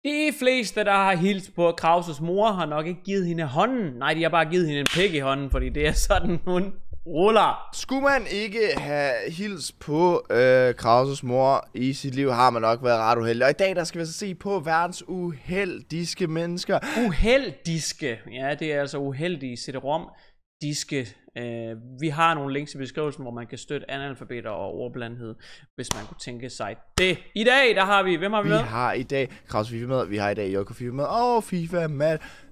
De fleste, der har hilst på Krauses mor, har nok ikke givet hende hånden. Nej, de har bare givet hende en pik i hånden, fordi det er sådan, hun ruller. Skulle man ikke have hils på Krauses mor i sit liv, har man nok været ret uheldig. Og i dag, der skal vi så se på verdens uheldige mennesker. Uheldige. Ja, det er altså uheldige CD-ROM diske. Vi har nogle links i beskrivelsen, hvor man kan støtte analfabeter og ordblandhed, hvis man kunne tænke sig det. I dag, der har vi, hvem har vi med? Vi har i dag Kraus FIFA med, vi har i dag Joko FIFA med, og FIFA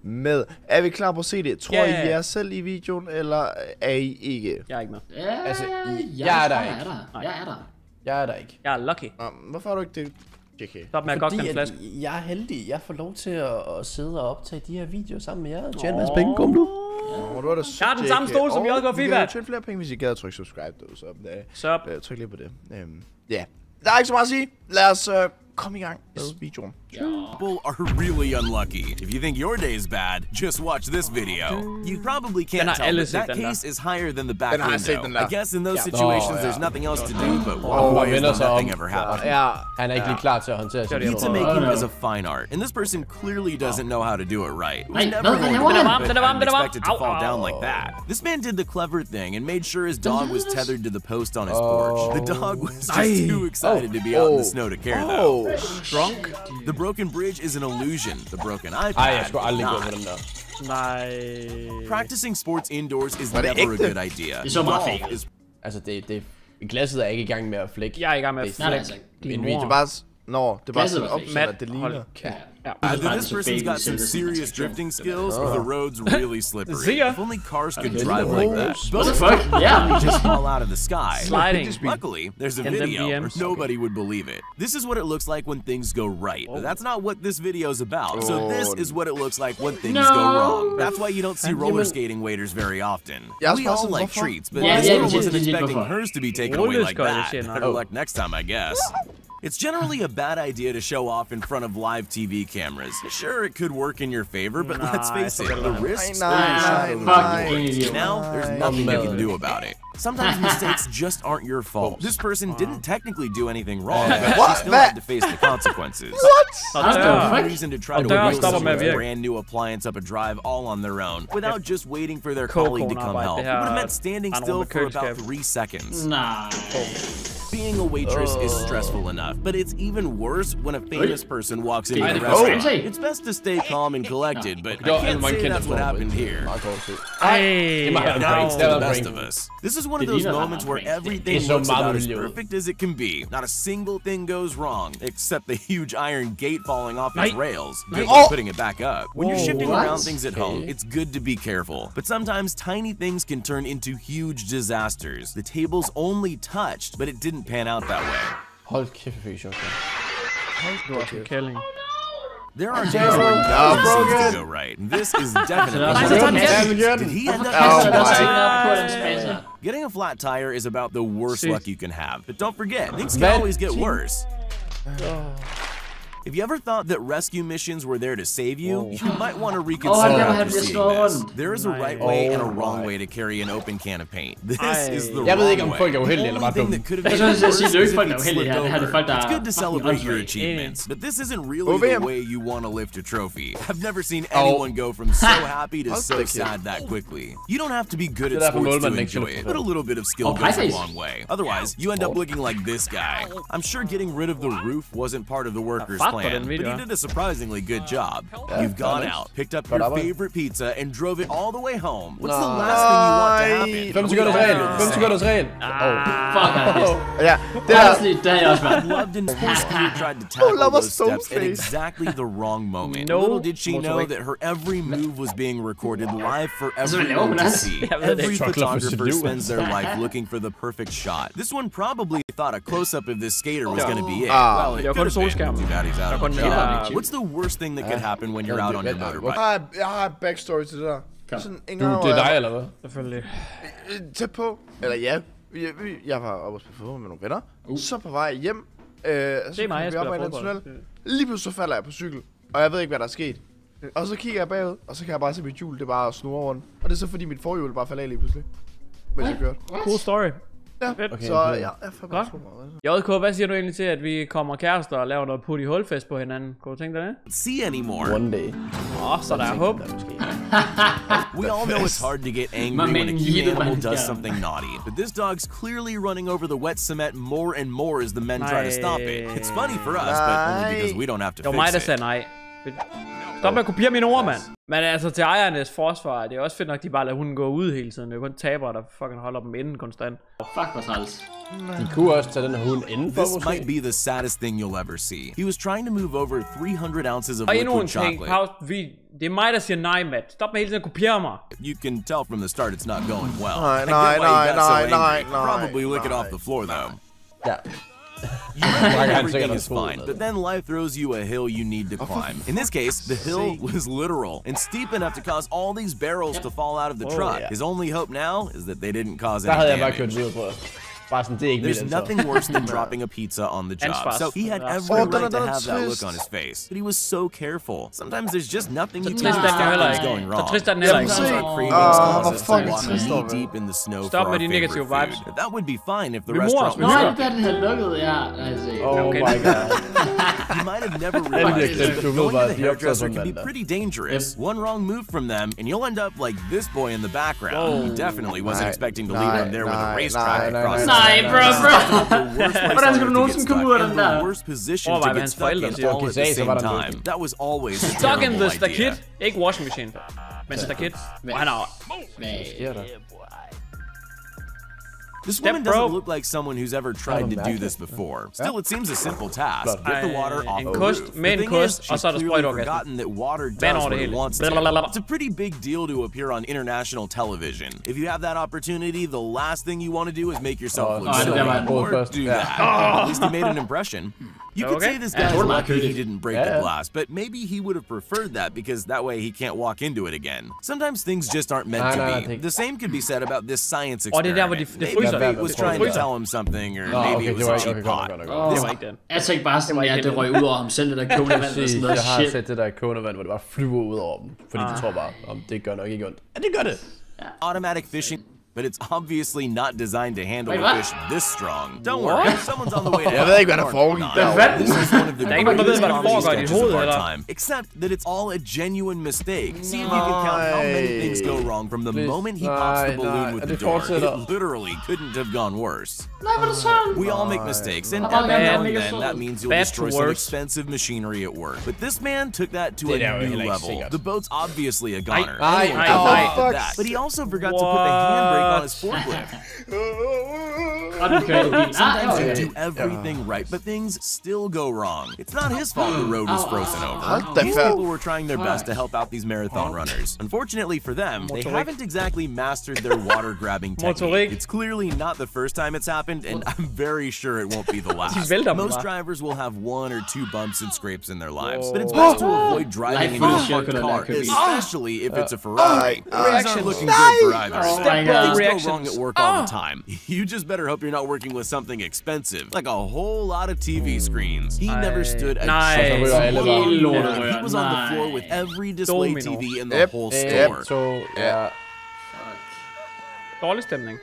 med. Er vi klar på at se det? Tror I er selv i videoen, eller er I ikke? Jeg er ikke med. Altså, jeg er der ikke. Jeg er der ikke. Jeg er lucky. Hvorfor har du ikke det? JK. Stop med at gokke den flaske. Jeg er heldig. Jeg får lov til at sidde og optage de her videoer sammen med jer. Tjene en masse penge. Kom nu. Jeg har den samme stol som JK FIFA. Vi kan tjene flere penge, hvis I gad at trykke subscribe. Så tryk lige på det. Ja. Der er ikke så meget at sige. Lad os komme i gang med videoen. People are really unlucky. If you think your day is bad, just watch this video. You probably can't tell, but that case is higher than the back window. I guess in those situations, there's nothing else to do but walk away as though nothing ever happened. Han er ikke lige klar til at håndtere sig. Pizza making is a fine art, and this person clearly doesn't know how to do it right. We never expect it to fall down like that. This man did the clever thing and made sure his dog was tethered to the post on his porch. The dog was just too excited to be out in the snow to care, though. Drunk? The broken bridge is an illusion. The broken iPad not. Practicing sports indoors is never a good idea. Det er så meget fake. Altså, glasset er ikke i gang med at flække. Jeg er i gang med at flække. Det er bare... Nå, det er bare sådan opsat, at det ligner. Either this person's got some serious drifting skills, or the road's really slippery. If only cars could drive like that. What the fuck? Yeah. Just fall out of the sky. Sliding. Luckily, there's a video where nobody would believe it. This is what it looks like when things go right. But that's not what this video's about. So this is what it looks like when things go wrong. That's why you don't see roller skating waiters very often. We all like treats, but this girl wasn't expecting hers to be taken away like that. Better luck next time, I guess. It's generally a bad idea to show off in front of live TV cameras. Sure, it could work in your favor, but let's face it, the risks are now, there's nothing you can do about it. Sometimes mistakes just aren't your fault. This person didn't technically do anything wrong, but she still had to face the consequences. There's no reason to try to wheel someone's brand new appliance up a drive all on their own, without just waiting for their colleague to come help. It would have meant standing still for about 3 seconds. Being a waitress is stressful enough, but it's even worse when a famous person walks into the restaurant. It's best to stay calm and collected, but I can't say that's what happened here. Happens to the best of us. This is one of those moments where everything looks about as perfect as it can be. Not a single thing goes wrong, except the huge iron gate falling off its rails, putting it back up. When you're shifting around things at home, it's good to be careful. But sometimes tiny things can turn into huge disasters. The table's only touched, but it didn't pan out that way. Hold kæft, There are days where nothing seems to go right. This is definitely. Did he end up getting a flat tire is about the worst luck you can have. But don't forget, things can always get worse. If you ever thought that rescue missions were there to save you, you might want to reconsider after seeing this. There is a right way and a wrong way to carry an open can of paint. This is the wrong way. The only thing that could have been worse is if it slipped over. It's good to celebrate your achievements, but this isn't really the way you want to lift a trophy. I've never seen anyone go from so happy to so sad that quickly. You don't have to be good at sports to enjoy it, but a little bit of skill goes a long way. Otherwise, you end up looking like this guy. I'm sure getting rid of the roof wasn't part of the workers' plan, but he did a surprisingly good job. You've gone out, picked up your favorite pizza, and drove it all the way home. What's the last thing you want to happen? 5 sekunders regel. Ja, det I loved and forcefully tried to tackle those steps at exactly the wrong moment. Little did she know that her every move was being recorded live for everyone to see. Every photographer spends their life looking for the perfect shot. This one probably thought a close-up of this skater was going to be it. Well, it could have been. Too bad he's out of a job. What's the worst thing that could happen when you're out on your motorbike? Jeg har et backstory til det der. Det er dig, eller hvad? Selvfølgelig. Tæt på. Eller ja. Jeg var oppe og spille fodbold med nogle venner. Så på vej hjem. Det er mig, jeg spiller fodbold. Lige pludselig så falder jeg på cykel. Og jeg ved ikke, hvad der er sket. Og så kigger jeg bagud, og så kan jeg bare se mit hjul, det bare snurrer rundt. Og det er så fordi mit forhjul bare falder af lige pludselig. Mens jeg kørte. Cool story. Ja, Okay, så jeg får godt. JK, hvad siger du egentlig til, at vi kommer kærester og laver noget put i hulfest på hinanden? Kunne du tænke dig det? See anymore. One day. Så der er håb. We all know it's hard to get angry when a cute animal does something naughty, but this dog's clearly running over the wet cement more and more as the men try to stop it. It's funny for us, but only because we don't have to fix it. Det var mig, der sagde nej. Stop med at kopiere mine ord, mand. Men altså til ejernes forsvar, det er også fedt nok, de bare lader hunden gå ud hele tiden. Det er kun tabere, der fucking holder dem inden konstant. Fuck, hvor træls. De kunne også tage den her hund indenfor, This might be the saddest thing you'll ever see. He was trying to move over 300 ounces of liquid chocolate. Det er mig, der siger nej, Matt. Stop med hele tiden at kopiere mig. You can tell from the start it's not going well. Nej. Probably lick it off the floor though. Ja. Everything is fine, but then life throws you a hill you need to climb. In this case, the hill was literal and steep enough to cause all these barrels to fall out of the truck. His only hope now is that they didn't cause any damage. There's nothing worse than dropping a pizza on the job, so he had every right to have that look on his face. But he was so careful. Sometimes there's just nothing you can do to stop things going wrong. Sometimes our cravings cause us to walk knee deep in the snow for our favorite food. That would be fine if the restaurant was open. Den havde lukket, ja. Oh my god. You might have never realized that going to the hairdresser can be pretty dangerous. One wrong move from them, and you'll end up like this boy in the background. He definitely wasn't expecting to leave him there with a racetrack across his Nej, bro. Hvordan skal du nogensinde komme ud af den der? Worst position to get stuck in all at the same time. That was always a Stuck in the terrible idea. stakit. Ikke washing machine. Men stakit. Han har... This woman doesn't look like someone who's ever tried to do this before. Still, it seems a simple task. Get the water off the roof. The thing is, she's clearly forgotten that water does what it wants to. It's a pretty big deal to appear on international television. If you have that opportunity, the last thing you want to do is make yourself look silly. Or do that. At least he made an impression. You could say this guy's lucky he didn't break the glass, but maybe he would have preferred that because that way he can't walk into it again. Sometimes things just aren't meant to be. The same could be said about this science experiment. Maybe fate was trying to tell him something, or maybe it was a cheap pot. Jeg tænkte bare sådan, at det røg ud over ham selv, det der kogende vand og sådan noget shit. Jeg har set det der kogende vand, hvor det bare flyver ud over dem, fordi de tror bare, om det gør nok ikke ondt. Ja, det gør det. Automatic fishing. But it's obviously not designed to handle a fish this strong. Don't worry, someone's on the way to Jeg ved ikke, hvad der foregik der. This is one of the greatest comedy sketches of our time. Except that it's all a genuine mistake. See if you can count how many things go wrong from the moment he pops the balloon with the door. It literally couldn't have gone worse. We all make mistakes, and every now and then that means you'll destroy some expensive machinery at work. But this man took that to a new level. The boat's obviously a goner. But he also forgot to put the handbrake on his forklift. Sometimes you do everything right, but things still go wrong. It's not his fault the road was frozen over. These people were trying their best to help out these marathon runners. Unfortunately for them, they haven't exactly mastered their water-grabbing technique. It's clearly not the first time it's happened, and I'm very sure it won't be the last. Most drivers will have 1 or 2 bumps and scrapes in their lives, but it's best to avoid driving in a parked car, especially if it's a Ferrari. Things aren't looking good for either. Things go wrong at work all the time. You just better hope you're not working with something expensive, like a whole lot of TV screens. He never stood a chance. He was on the floor with every display TV in the whole store. Dårlig stemning.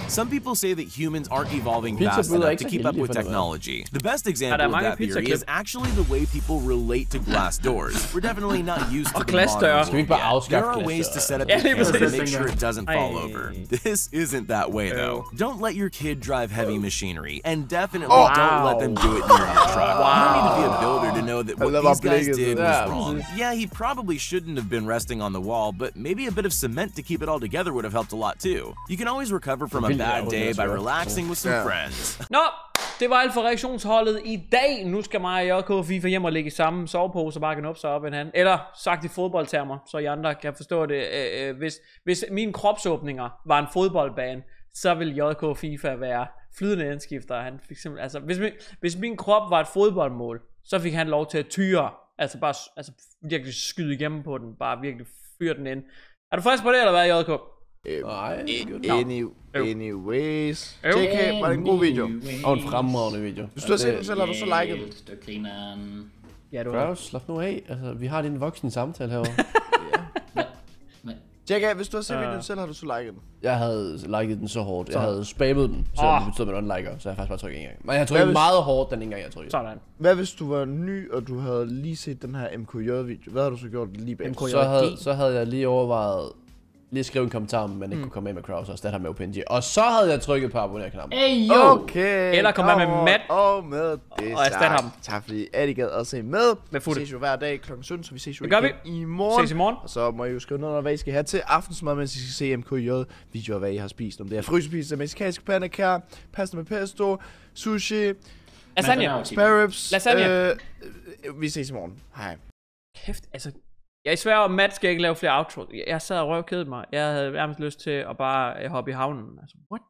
Some people say that humans aren't evolving fast enough to keep up with technology. The best example of that theory is actually the way people relate to glass doors. We're definitely not used to the modern world yet. There are ways to set up the camera to make sure it doesn't fall over. This isn't that way though. Don't let your kid drive heavy machinery, and definitely don't let them do it near your truck. You don't need to be a builder to know that what these guys did was wrong. Yeah, he probably shouldn't have been resting on the wall, but maybe a bit of cement to keep it all together would have helped a lot too. You can always recover from a bad day by relaxing with some friends. Nå, det var alt for reaktionsholdet i dag. Nu skal mig og JK FIFA hjem og ligge i samme sovepose og bare knuppe sig op en hand. Eller sagt i fodboldtermer, så I andre kan forstå det. Hvis mine kropsåbninger var en fodboldbane, så vil JK FIFA være flydende indskifter. Han fik simpelthen, altså, hvis min krop var et fodboldmål, så fik han lov til at tyre. Altså bare virkelig skyde igennem på den. Bare virkelig fyre den ind. Er du frisk på det, eller hvad, JK? Anyways. JK, var det en god video? Og en fremragende video. Hvis du har set den selv, har du så liket den? Ja, du har. Slap nu af. Altså, vi har lige en voksen samtale herovre. Jack, hvis du har set videoen selv, har du så liket den? Jeg havde liket den så hårdt. Jeg havde spammet den, så det betød, at man unliker. Så jeg faktisk bare trykket en gang. Men jeg trykket meget hårdt den en gang, jeg trykkede. Sådan. Hvad hvis du var ny, og du havde lige set den her MKJ-video? Hvad havde du så gjort lige bag? Så havde jeg lige overvejet lige at skrive en kommentar, om man ikke kunne komme med Kraus og erstatte ham med OpenG. Og så havde jeg trykket på abonner-knappen. Hey, yo! Okay. Eller komme med Matt. Og med det og erstatte ham. Tak fordi I gad at se med. Vi ses jo hver dag kl. 17, så vi ses jo igen i morgen. Ses i morgen. Og så må I jo skrive noget, hvad I skal have til aftensmad, mens I skal se MKJ-videoer, hvad I har spist. Om det er frysepizza, mexicansk pandekær, pasta med pesto, sushi, lasagne, spare ribs. Lasagne. Vi ses i morgen. Hej. Kæft, altså. Jeg svær, at Matt skal ikke lave flere outro. Jeg sad og røvkædede mig. Jeg havde nærmest lyst til at bare hoppe i havnen. Altså, what?